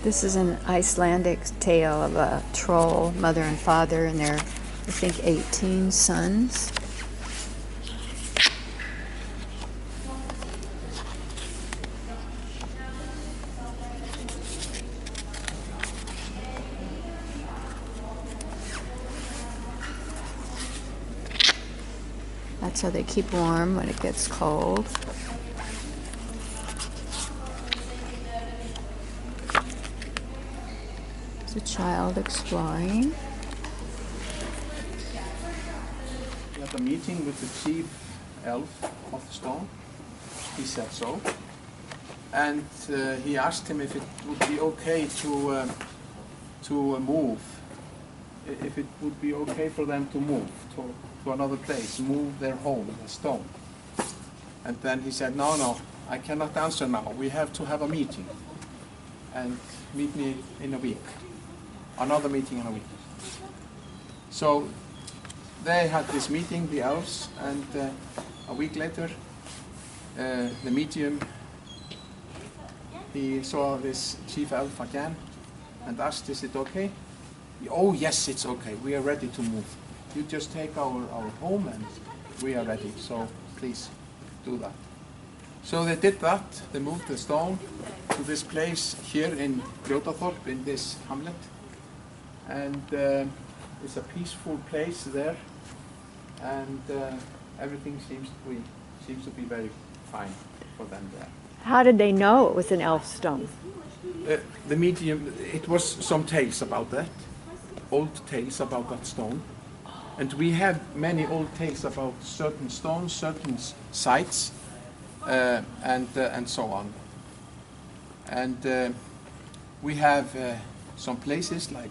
This is an Icelandic tale of a troll, mother and father, and their, I think, 18 sons. That's how they keep warm when it gets cold. It's a child exploring. We had a meeting with the chief elf of the stone. He said so. And he asked him if it would be okay to move. If it would be okay for them to move to another place, move their home, the stone. And then he said, no, I cannot answer now. We have to have a meeting. And meet me in a week. Another meeting in a week. So they had this meeting, the elves, and a week later, the medium, he saw this chief elf again and asked, is it okay? Oh yes, it's okay. We are ready to move. You just take our home and we are ready. So please do that. So they did that. They moved the stone to this place here in Grýla, in this hamlet. And it's a peaceful place there. And everything seems to be very fine for them there. How did they know it was an elf stone? The medium, it was some tales about that. Old tales about that stone, and we have many old tales about certain stones, certain sites, and so on. And we have some places like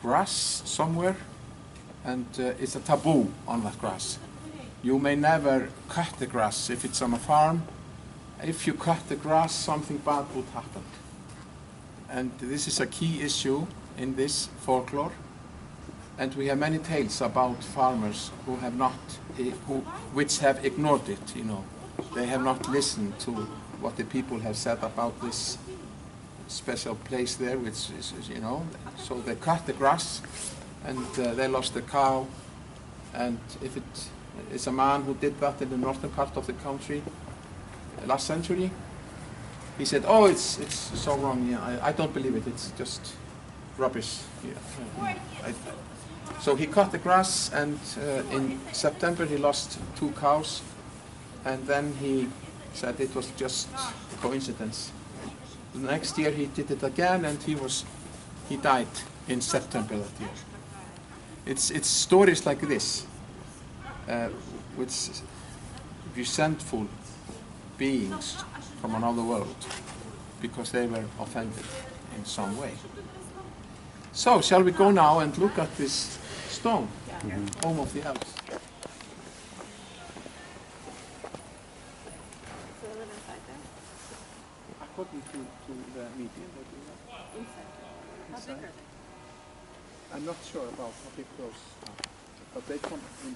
grass somewhere, and it's a taboo on that grass. You may never cut the grass if it's on a farm. If you cut the grass, something bad would happen. And this is a key issue in this folklore, and we have many tales about farmers who have not, which have ignored it. You know, they have not listened to what the people have said about this special place there, which is, you know. So they cut the grass, and they lost the cow. And if it is a man who did that in the northern part of the country last century, he said, "Oh, it's so wrong. Yeah, I don't believe it. It's just rubbish." Yeah. So he cut the grass, and in September he lost 2 cows, and then he said it was just coincidence. The next year he did it again, and he died in September that year. It's stories like this, which resentful beings from another world, because they were offended in some way. So, shall we go now and look at this stone, home of the elves? According to the medium, what do you know? Inside. How big are they? I'm not sure about how big those are, but they come in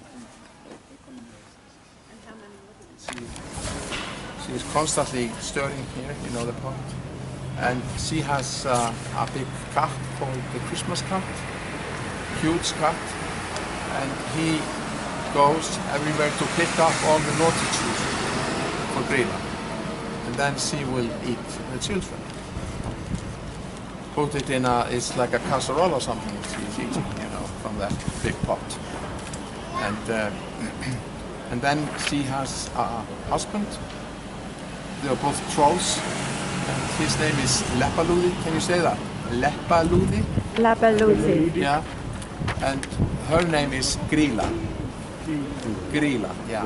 And how many living? She is constantly stirring here, you know, the pot. And she has a big cat called the Christmas cat, huge cat, and he goes everywhere to pick up all the naughty children for Grýla, and then she will eat the children. Put it in it's like a casserole or something she's eating, you know, from that big pot. And then she has a husband. They are both trolls. And his name is Leppalúði. Can you say that? Leppalúði? Leppalúði. Yeah. And her name is Grýla. Grýla, yeah.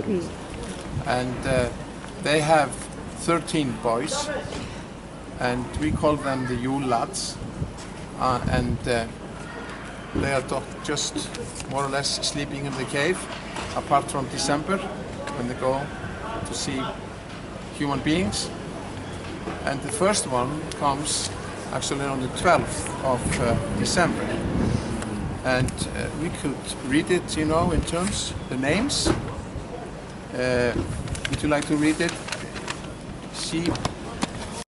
And they have 13 boys, and we call them the Yule Lads. And they are just more or less sleeping in the cave, apart from December, when they go to see human beings. And the first one comes actually on the 12th of December. And we could read it, you know, in terms, the names. Would you like to read it? Sheep,